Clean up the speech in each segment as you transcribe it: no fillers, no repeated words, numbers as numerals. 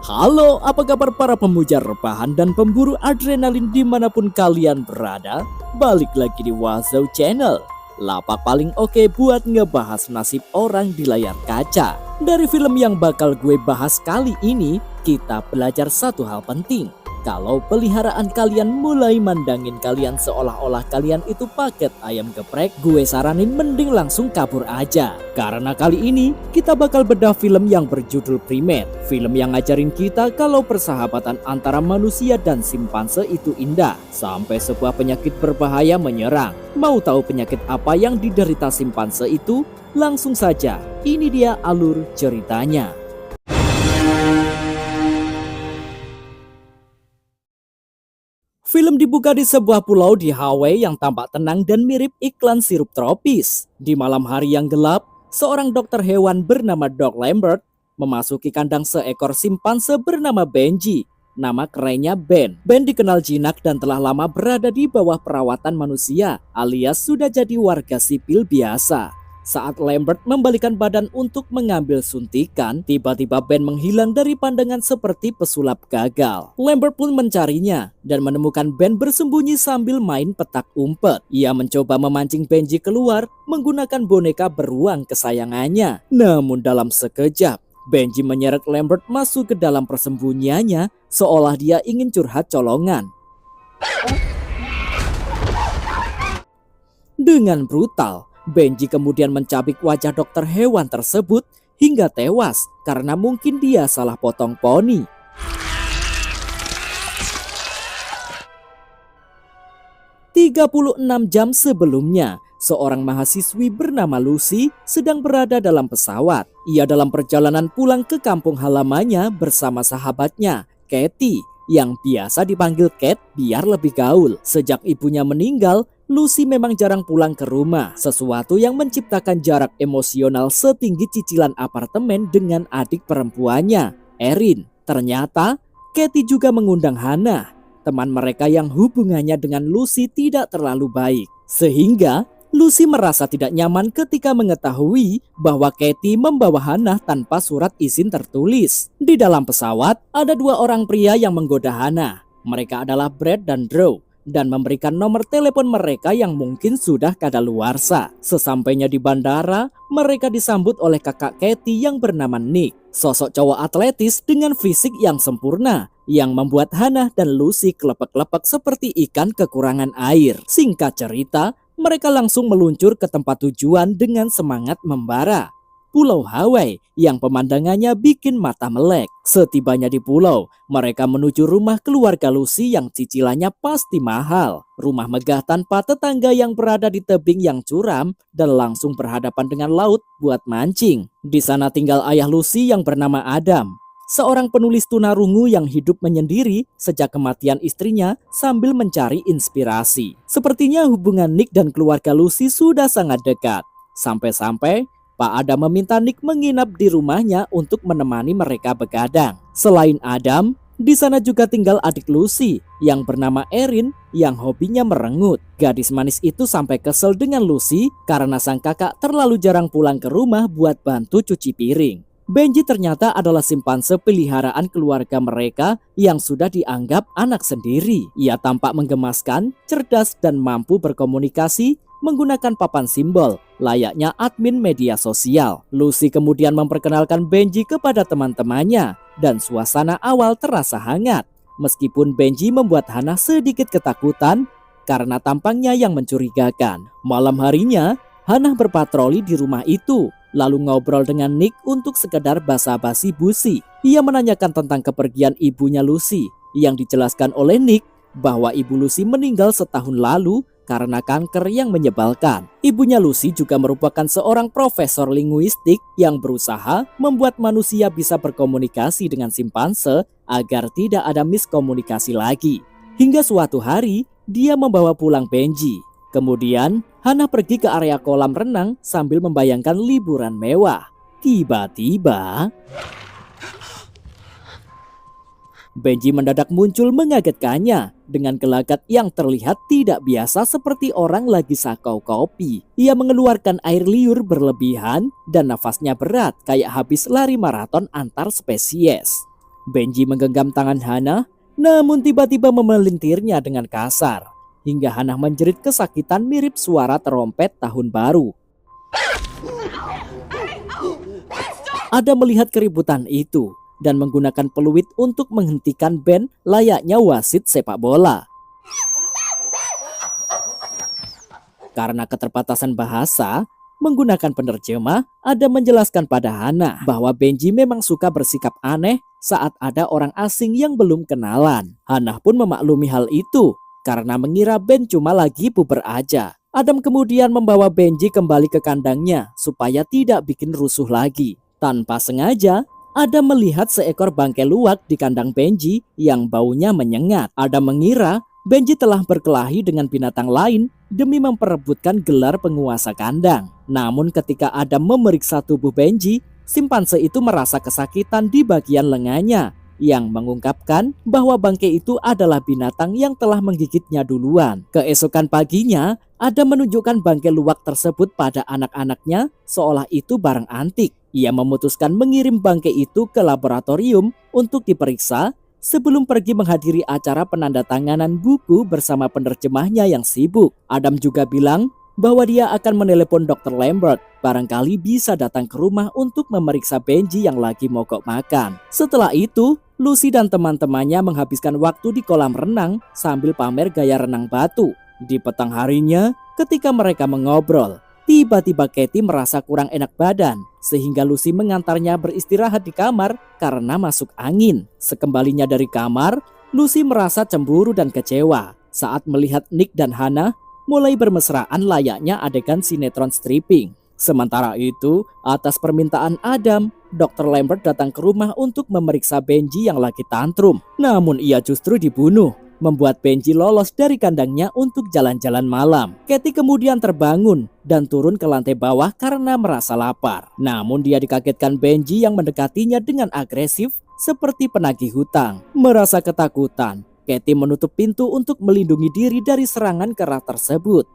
Halo, apa kabar para pemuja rebahan dan pemburu adrenalin dimanapun kalian berada? Balik lagi di Wazo Channel, lapak paling oke buat ngebahas nasib orang di layar kaca. Dari film yang bakal gue bahas kali ini, kita belajar satu hal penting. Kalau peliharaan kalian mulai mandangin kalian seolah-olah kalian itu paket ayam geprek, gue saranin mending langsung kabur aja. Karena kali ini kita bakal bedah film yang berjudul Primate. Film yang ngajarin kita kalau persahabatan antara manusia dan simpanse itu indah, sampai sebuah penyakit berbahaya menyerang. Mau tahu penyakit apa yang diderita simpanse itu? Langsung saja, ini dia alur ceritanya. Film dibuka di sebuah pulau di Hawaii yang tampak tenang dan mirip iklan sirup tropis. Di malam hari yang gelap, seorang dokter hewan bernama Doc Lambert memasuki kandang seekor simpanse bernama Benji. Nama kerennya Ben. Ben dikenal jinak dan telah lama berada di bawah perawatan manusia, alias sudah jadi warga sipil biasa. Saat Lambert membalikan badan untuk mengambil suntikan, tiba-tiba Ben menghilang dari pandangan seperti pesulap gagal. Lambert pun mencarinya dan menemukan Ben bersembunyi sambil main petak umpet. Ia mencoba memancing Benji keluar menggunakan boneka beruang kesayangannya. Namun dalam sekejap, Benji menyeret Lambert masuk ke dalam persembunyiannya seolah dia ingin curhat colongan. Dengan brutal, Benji kemudian mencabik wajah dokter hewan tersebut hingga tewas karena mungkin dia salah potong poni. "36 jam sebelumnya, seorang mahasiswi bernama Lucy sedang berada dalam pesawat. Ia dalam perjalanan pulang ke kampung halamannya bersama sahabatnya, Katie, yang biasa dipanggil Cat biar lebih gaul. Sejak ibunya meninggal, Lucy memang jarang pulang ke rumah, sesuatu yang menciptakan jarak emosional setinggi cicilan apartemen dengan adik perempuannya, Erin. Ternyata, Katie juga mengundang Hannah, teman mereka yang hubungannya dengan Lucy tidak terlalu baik. Sehingga, Lucy merasa tidak nyaman ketika mengetahui bahwa Katie membawa Hannah tanpa surat izin tertulis. Di dalam pesawat, ada dua orang pria yang menggoda Hannah. Mereka adalah Brad dan Drew, dan memberikan nomor telepon mereka yang mungkin sudah kadaluarsa. Sesampainya di bandara, mereka disambut oleh kakak Katie yang bernama Nick, sosok cowok atletis dengan fisik yang sempurna, yang membuat Hannah dan Lucy kelepek-kelepek seperti ikan kekurangan air. Singkat cerita, mereka langsung meluncur ke tempat tujuan dengan semangat membara, Pulau Hawaii yang pemandangannya bikin mata melek. Setibanya di pulau, mereka menuju rumah keluarga Lucy yang cicilannya pasti mahal. Rumah megah tanpa tetangga yang berada di tebing yang curam dan langsung berhadapan dengan laut buat mancing. Di sana tinggal ayah Lucy yang bernama Adam, seorang penulis tunarungu yang hidup menyendiri sejak kematian istrinya sambil mencari inspirasi. Sepertinya hubungan Nick dan keluarga Lucy sudah sangat dekat. Sampai-sampai Pak Adam meminta Nick menginap di rumahnya untuk menemani mereka begadang. Selain Adam, di sana juga tinggal adik Lucy yang bernama Erin yang hobinya merengut. Gadis manis itu sampai kesel dengan Lucy karena sang kakak terlalu jarang pulang ke rumah buat bantu cuci piring. Benji ternyata adalah simpanse peliharaan keluarga mereka yang sudah dianggap anak sendiri. Ia tampak menggemaskan, cerdas dan mampu berkomunikasi menggunakan papan simbol layaknya admin media sosial. Lucy kemudian memperkenalkan Benji kepada teman-temannya dan suasana awal terasa hangat. Meskipun Benji membuat Hannah sedikit ketakutan karena tampangnya yang mencurigakan. Malam harinya, Hannah berpatroli di rumah itu, lalu ngobrol dengan Nick untuk sekedar basa-basi busi. Ia menanyakan tentang kepergian ibunya Lucy, yang dijelaskan oleh Nick bahwa ibu Lucy meninggal setahun lalu karena kanker yang menyebalkan. Ibunya Lucy juga merupakan seorang profesor linguistik yang berusaha membuat manusia bisa berkomunikasi dengan simpanse agar tidak ada miskomunikasi lagi. Hingga suatu hari, dia membawa pulang Benji. Kemudian, Hannah pergi ke area kolam renang sambil membayangkan liburan mewah. Tiba-tiba, Benji mendadak muncul mengagetkannya dengan gelagat yang terlihat tidak biasa seperti orang lagi sakau kopi. Ia mengeluarkan air liur berlebihan dan nafasnya berat kayak habis lari maraton antar spesies. Benji menggenggam tangan Hana, namun tiba-tiba memelintirnya dengan kasar, hingga Hana menjerit kesakitan mirip suara terompet tahun baru. Adam melihat keributan itu dan menggunakan peluit untuk menghentikan Ben layaknya wasit sepak bola. Karena keterbatasan bahasa, menggunakan penerjemah, Adam menjelaskan pada Hana bahwa Benji memang suka bersikap aneh saat ada orang asing yang belum kenalan. Hana pun memaklumi hal itu karena mengira Ben cuma lagi puber aja. Adam kemudian membawa Benji kembali ke kandangnya supaya tidak bikin rusuh lagi. Tanpa sengaja, Adam melihat seekor bangkai luwak di kandang Benji yang baunya menyengat. Adam mengira Benji telah berkelahi dengan binatang lain demi memperebutkan gelar penguasa kandang. Namun ketika Adam memeriksa tubuh Benji, simpanse itu merasa kesakitan di bagian lengannya yang mengungkapkan bahwa bangkai itu adalah binatang yang telah menggigitnya duluan. Keesokan paginya, Adam menunjukkan bangkai luwak tersebut pada anak-anaknya seolah itu barang antik. Ia memutuskan mengirim bangkai itu ke laboratorium untuk diperiksa sebelum pergi menghadiri acara penandatanganan buku bersama penerjemahnya yang sibuk. Adam juga bilang bahwa dia akan menelepon Dr. Lambert, barangkali bisa datang ke rumah untuk memeriksa Benji yang lagi mogok makan. Setelah itu, Lucy dan teman-temannya menghabiskan waktu di kolam renang sambil pamer gaya renang batu. Di petang harinya, ketika mereka mengobrol, tiba-tiba Katie merasa kurang enak badan, sehingga Lucy mengantarnya beristirahat di kamar karena masuk angin. Sekembalinya dari kamar, Lucy merasa cemburu dan kecewa saat melihat Nick dan Hana mulai bermesraan layaknya adegan sinetron stripping. Sementara itu, atas permintaan Adam, Dr. Lambert datang ke rumah untuk memeriksa Benji yang lagi tantrum. Namun ia justru dibunuh, membuat Benji lolos dari kandangnya untuk jalan-jalan malam. Katie kemudian terbangun dan turun ke lantai bawah karena merasa lapar. Namun dia dikagetkan Benji yang mendekatinya dengan agresif seperti penagih hutang. Merasa ketakutan, Katie menutup pintu untuk melindungi diri dari serangan kera tersebut.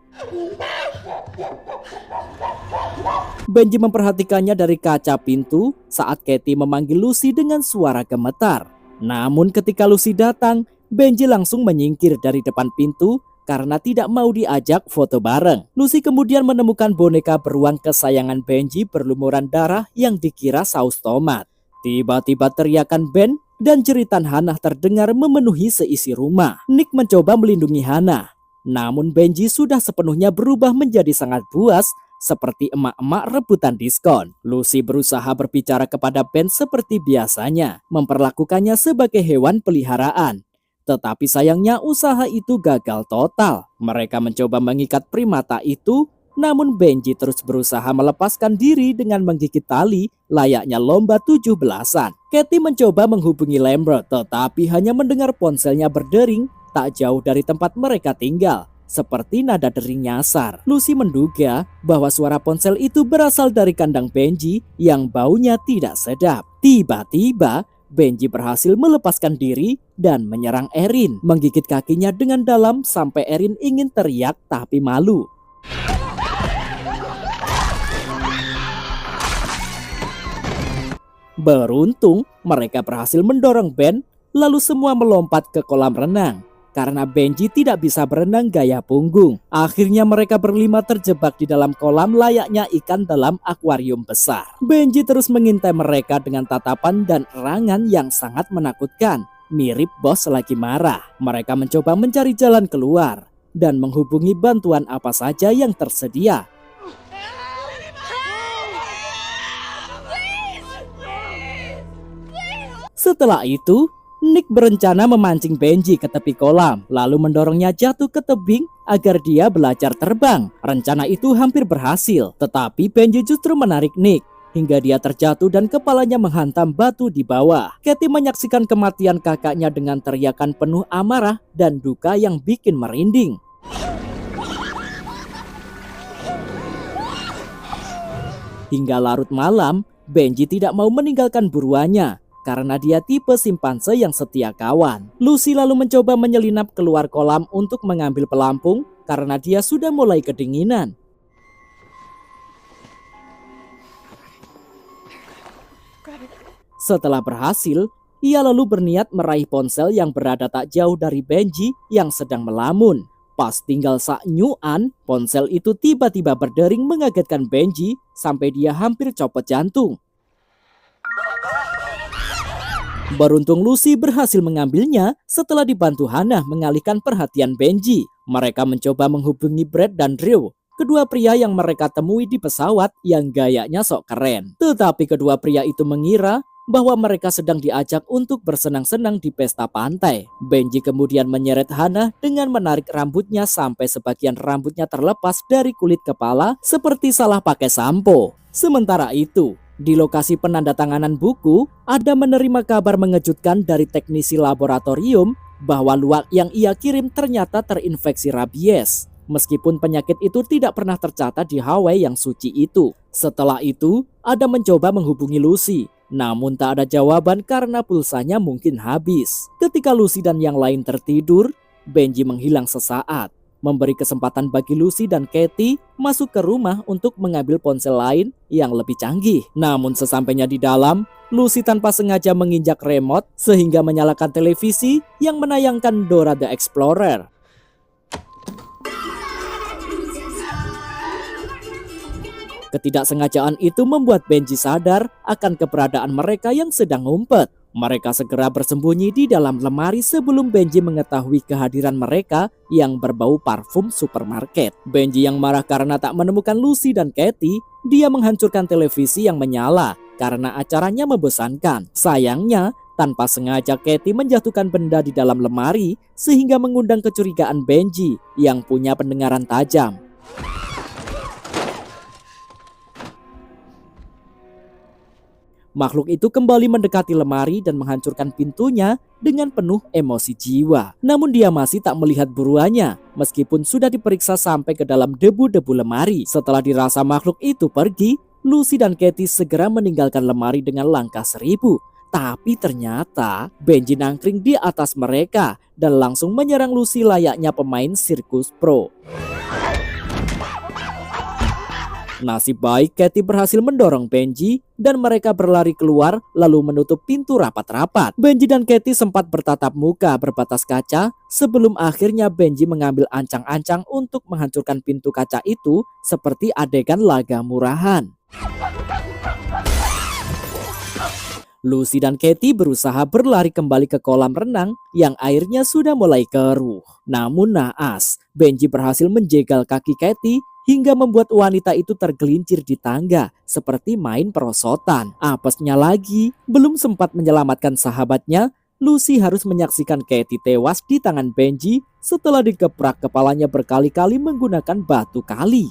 Benji memperhatikannya dari kaca pintu saat Katie memanggil Lucy dengan suara gemetar. Namun ketika Lucy datang, Benji langsung menyingkir dari depan pintu karena tidak mau diajak foto bareng. Lucy kemudian menemukan boneka beruang kesayangan Benji berlumuran darah yang dikira saus tomat. Tiba-tiba teriakan Ben dan jeritan Hana terdengar memenuhi seisi rumah. Nick mencoba melindungi Hana, namun Benji sudah sepenuhnya berubah menjadi sangat buas seperti emak-emak rebutan diskon. Lucy berusaha berbicara kepada Ben seperti biasanya, memperlakukannya sebagai hewan peliharaan. Tetapi sayangnya usaha itu gagal total. Mereka mencoba mengikat primata itu, namun Benji terus berusaha melepaskan diri dengan menggigit tali layaknya lomba 17-an. Katie mencoba menghubungi Lambert, tetapi hanya mendengar ponselnya berdering tak jauh dari tempat mereka tinggal, seperti nada dering nyasar. Lucy menduga bahwa suara ponsel itu berasal dari kandang Benji yang baunya tidak sedap. Tiba-tiba Benji berhasil melepaskan diri dan menyerang Erin, menggigit kakinya dengan dalam sampai Erin ingin teriak tapi malu. Beruntung mereka berhasil mendorong Ben, lalu semua melompat ke kolam renang. Karena Benji tidak bisa berenang gaya punggung, akhirnya mereka berlima terjebak di dalam kolam layaknya ikan dalam akuarium besar. Benji terus mengintai mereka dengan tatapan dan erangan yang sangat menakutkan, mirip bos lagi marah. Mereka mencoba mencari jalan keluar dan menghubungi bantuan apa saja yang tersedia. Setelah itu, Nick berencana memancing Benji ke tepi kolam, lalu mendorongnya jatuh ke tebing agar dia belajar terbang. Rencana itu hampir berhasil, tetapi Benji justru menarik Nick hingga dia terjatuh dan kepalanya menghantam batu di bawah. Katie menyaksikan kematian kakaknya dengan teriakan penuh amarah dan duka yang bikin merinding. Hingga larut malam, Benji tidak mau meninggalkan buruannya karena dia tipe simpanse yang setia kawan. Lucy lalu mencoba menyelinap keluar kolam untuk mengambil pelampung karena dia sudah mulai kedinginan. Setelah berhasil, Ia lalu berniat meraih ponsel yang berada tak jauh dari Benji yang sedang melamun. Pas tinggal sak nyuan, ponsel itu tiba-tiba berdering mengagetkan Benji sampai dia hampir copot jantung. Beruntung Lucy berhasil mengambilnya setelah dibantu Hannah mengalihkan perhatian Benji. Mereka mencoba menghubungi Brad dan Drew, kedua pria yang mereka temui di pesawat yang gayanya sok keren. Tetapi kedua pria itu mengira bahwa mereka sedang diajak untuk bersenang-senang di pesta pantai. Benji kemudian menyeret Hannah dengan menarik rambutnya sampai sebagian rambutnya terlepas dari kulit kepala seperti salah pakai sampo. Sementara itu, di lokasi penandatanganan buku, ada menerima kabar mengejutkan dari teknisi laboratorium bahwa luak yang ia kirim ternyata terinfeksi rabies. Meskipun penyakit itu tidak pernah tercatat di Hawaii yang suci itu. Setelah itu, Adam mencoba menghubungi Lucy, namun tak ada jawaban karena pulsanya mungkin habis. Ketika Lucy dan yang lain tertidur, Benji menghilang sesaat, memberi kesempatan bagi Lucy dan Katie masuk ke rumah untuk mengambil ponsel lain yang lebih canggih. Namun sesampainya di dalam, Lucy tanpa sengaja menginjak remote sehingga menyalakan televisi yang menayangkan Dora the Explorer. Ketidaksengajaan itu membuat Benji sadar akan keberadaan mereka yang sedang ngumpet. Mereka segera bersembunyi di dalam lemari sebelum Benji mengetahui kehadiran mereka yang berbau parfum supermarket. Benji yang marah karena tak menemukan Lucy dan Katie, dia menghancurkan televisi yang menyala karena acaranya membosankan. Sayangnya, tanpa sengaja Katie menjatuhkan benda di dalam lemari sehingga mengundang kecurigaan Benji yang punya pendengaran tajam. Makhluk itu kembali mendekati lemari dan menghancurkan pintunya dengan penuh emosi jiwa. Namun dia masih tak melihat buruannya, meskipun sudah diperiksa sampai ke dalam debu-debu lemari. Setelah dirasa makhluk itu pergi, Lucy dan Katie segera meninggalkan lemari dengan langkah 1000. Tapi ternyata Benji nangkring di atas mereka dan langsung menyerang Lucy layaknya pemain sirkus pro. Nasib baik Katie berhasil mendorong Benji dan mereka berlari keluar lalu menutup pintu rapat-rapat. Benji dan Katie sempat bertatap muka berbatas kaca sebelum akhirnya Benji mengambil ancang-ancang untuk menghancurkan pintu kaca itu seperti adegan laga murahan. Lucy dan Katie berusaha berlari kembali ke kolam renang yang airnya sudah mulai keruh. Namun naas, Benji berhasil menjegal kaki Katie hingga membuat wanita itu tergelincir di tangga seperti main perosotan. Apesnya lagi, belum sempat menyelamatkan sahabatnya, Lucy harus menyaksikan Katie tewas di tangan Benji setelah dikeprak kepalanya berkali-kali menggunakan batu kali.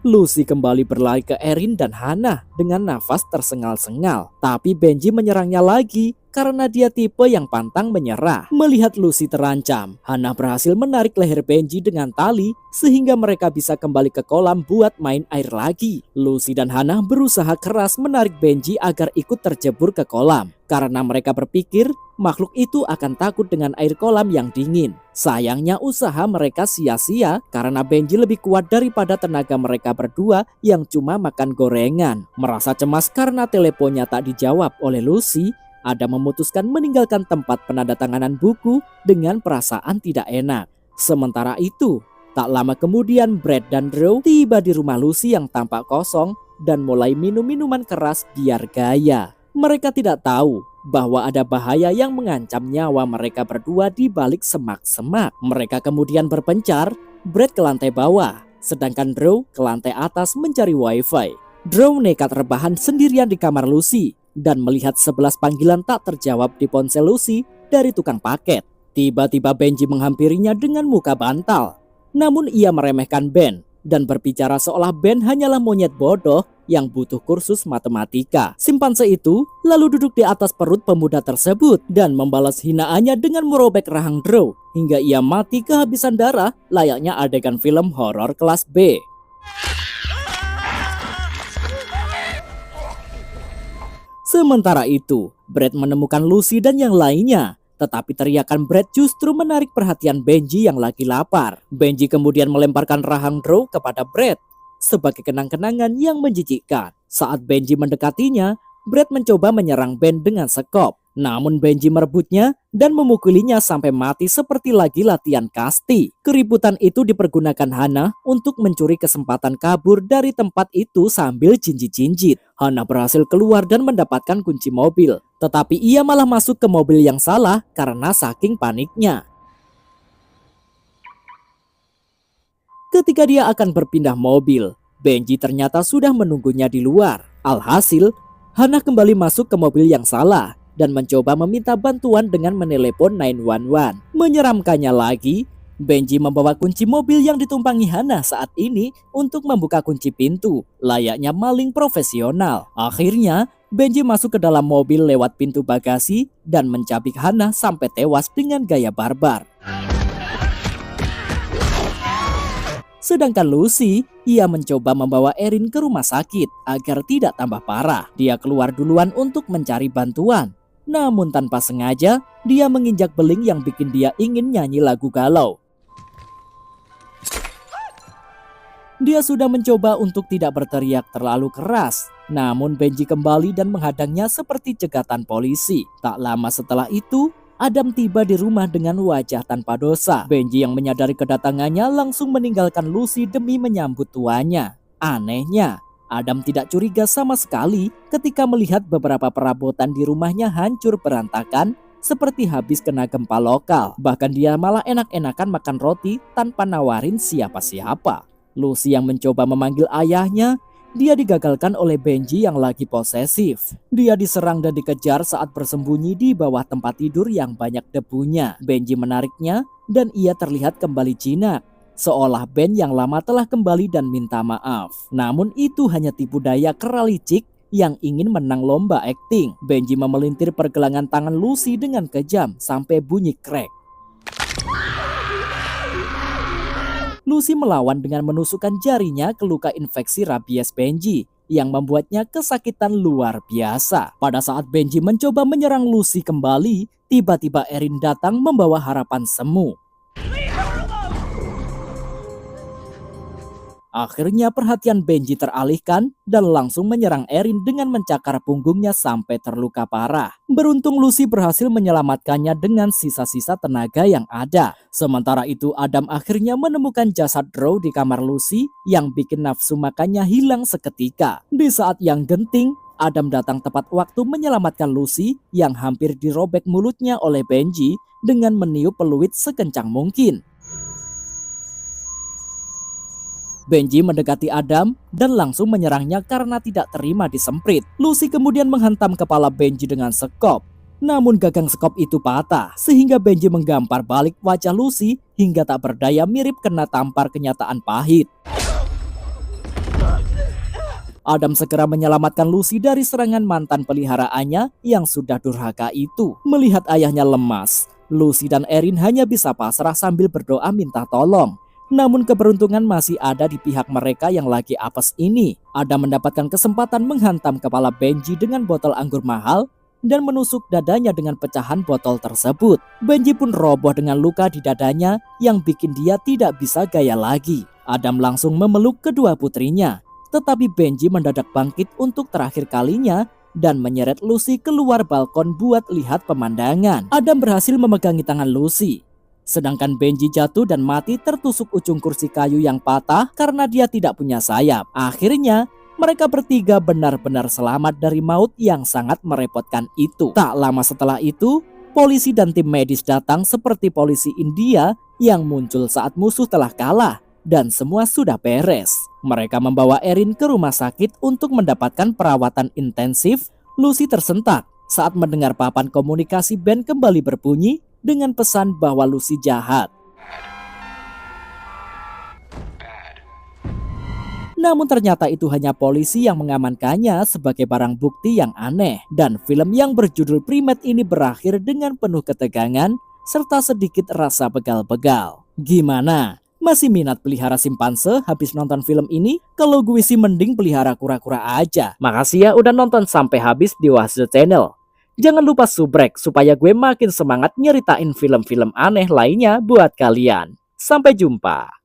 Lucy kembali berlari ke Erin dan Hannah dengan nafas tersengal-sengal. Tapi Benji menyerangnya lagi karena dia tipe yang pantang menyerah. Melihat Lucy terancam, Hannah berhasil menarik leher Benji dengan tali sehingga mereka bisa kembali ke kolam buat main air lagi. Lucy dan Hannah berusaha keras menarik Benji agar ikut terjebur ke kolam karena mereka berpikir makhluk itu akan takut dengan air kolam yang dingin. Sayangnya usaha mereka sia-sia karena Benji lebih kuat daripada tenaga mereka berdua yang cuma makan gorengan. Merasa cemas karena teleponnya tak dijawab oleh Lucy, Adam memutuskan meninggalkan tempat penandatanganan buku dengan perasaan tidak enak. Sementara itu, tak lama kemudian Brad dan Drew tiba di rumah Lucy yang tampak kosong dan mulai minum minuman keras biar gaya. Mereka tidak tahu bahwa ada bahaya yang mengancam nyawa mereka berdua di balik semak-semak. Mereka kemudian berpencar, Brad ke lantai bawah, sedangkan Drew ke lantai atas mencari wifi. Drew nekat rebahan sendirian di kamar Lucy dan melihat 11 panggilan tak terjawab di ponsel Lucy dari tukang paket. Tiba-tiba Benji menghampirinya dengan muka bantal. Namun ia meremehkan Ben dan berbicara seolah Ben hanyalah monyet bodoh yang butuh kursus matematika. Simpanse itu lalu duduk di atas perut pemuda tersebut dan membalas hinaannya dengan merobek rahang Drew hingga ia mati kehabisan darah layaknya adegan film horor kelas B. Sementara itu, Brad menemukan Lucy dan yang lainnya. Tetapi teriakan Brad justru menarik perhatian Benji yang lagi lapar. Benji kemudian melemparkan rahang Drew kepada Brad. sebagai kenang-kenangan yang menjijikkan. Saat Benji mendekatinya, Brad mencoba menyerang Ben dengan sekop. Namun Benji merebutnya dan memukulinya sampai mati seperti lagi latihan kasti. Keributan itu dipergunakan Hana untuk mencuri kesempatan kabur dari tempat itu sambil jinjit-jinjit. Hana berhasil keluar dan mendapatkan kunci mobil. Tetapi ia malah masuk ke mobil yang salah karena saking paniknya. Ketika dia akan berpindah mobil, Benji ternyata sudah menunggunya di luar. Alhasil, Hana kembali masuk ke mobil yang salah dan mencoba meminta bantuan dengan menelepon 911. Menyeramkannya lagi, Benji membawa kunci mobil yang ditumpangi Hana saat ini untuk membuka kunci pintu, layaknya maling profesional. Akhirnya, Benji masuk ke dalam mobil lewat pintu bagasi dan mencabik Hana sampai tewas dengan gaya barbar. Sedangkan Lucy, ia mencoba membawa Erin ke rumah sakit agar tidak tambah parah. Dia keluar duluan untuk mencari bantuan. Namun tanpa sengaja, dia menginjak beling yang bikin dia ingin nyanyi lagu galau. Dia sudah mencoba untuk tidak berteriak terlalu keras. Namun Benji kembali dan menghadangnya seperti cegatan polisi. Tak lama setelah itu, Adam tiba di rumah dengan wajah tanpa dosa. Benji yang menyadari kedatangannya langsung meninggalkan Lucy demi menyambut tuannya. Anehnya, Adam tidak curiga sama sekali ketika melihat beberapa perabotan di rumahnya hancur berantakan seperti habis kena gempa lokal. Bahkan dia malah enak-enakan makan roti tanpa nawarin siapa-siapa. Lucy yang mencoba memanggil ayahnya, dia digagalkan oleh Benji yang lagi posesif. Dia diserang dan dikejar saat bersembunyi di bawah tempat tidur yang banyak debunya. Benji menariknya dan ia terlihat kembali jinak, seolah Ben yang lama telah kembali dan minta maaf. Namun itu hanya tipu daya kera licik yang ingin menang lomba akting. Benji memelintir pergelangan tangan Lucy dengan kejam sampai bunyi krek. Lucy melawan dengan menusukkan jarinya ke luka infeksi rabies Benji yang membuatnya kesakitan luar biasa. Pada saat Benji mencoba menyerang Lucy kembali, tiba-tiba Erin datang membawa harapan semu. Akhirnya perhatian Benji teralihkan dan langsung menyerang Erin dengan mencakar punggungnya sampai terluka parah. Beruntung Lucy berhasil menyelamatkannya dengan sisa-sisa tenaga yang ada. Sementara itu Adam akhirnya menemukan jasad Drew di kamar Lucy yang bikin nafsu makannya hilang seketika. Di saat yang genting, Adam datang tepat waktu menyelamatkan Lucy yang hampir dirobek mulutnya oleh Benji dengan meniup peluit sekencang mungkin. Benji mendekati Adam dan langsung menyerangnya karena tidak terima disemprit. Lucy kemudian menghantam kepala Benji dengan sekop. Namun gagang sekop itu patah sehingga Benji menggampar balik wajah Lucy hingga tak berdaya mirip kena tampar kenyataan pahit. Adam segera menyelamatkan Lucy dari serangan mantan peliharaannya yang sudah durhaka itu. Melihat ayahnya lemas, Lucy dan Erin hanya bisa pasrah sambil berdoa minta tolong. Namun keberuntungan masih ada di pihak mereka yang lagi apes ini. Adam mendapatkan kesempatan menghantam kepala Benji dengan botol anggur mahal dan menusuk dadanya dengan pecahan botol tersebut. Benji pun roboh dengan luka di dadanya yang bikin dia tidak bisa gaya lagi. Adam langsung memeluk kedua putrinya, tetapi Benji mendadak bangkit untuk terakhir kalinya dan menyeret Lucy keluar balkon buat lihat pemandangan. Adam berhasil memegangi tangan Lucy, sedangkan Benji jatuh dan mati tertusuk ujung kursi kayu yang patah karena dia tidak punya sayap. Akhirnya, mereka bertiga benar-benar selamat dari maut yang sangat merepotkan itu. Tak lama setelah itu, polisi dan tim medis datang seperti polisi India yang muncul saat musuh telah kalah dan semua sudah beres. Mereka membawa Erin ke rumah sakit untuk mendapatkan perawatan intensif. Lucy tersentak saat mendengar papan komunikasi Ben kembali berbunyi dengan pesan bahwa Lucy jahat. Namun ternyata itu hanya polisi yang mengamankannya sebagai barang bukti yang aneh. Dan film yang berjudul Primate ini berakhir dengan penuh ketegangan serta sedikit rasa begal-begal. Gimana? Masih minat pelihara simpanse habis nonton film ini? Kalau gue sih mending pelihara kura-kura aja. Makasih ya udah nonton sampai habis di Wahzo Channel. Jangan lupa subrek supaya gue makin semangat nyeritain film-film aneh lainnya buat kalian. Sampai jumpa.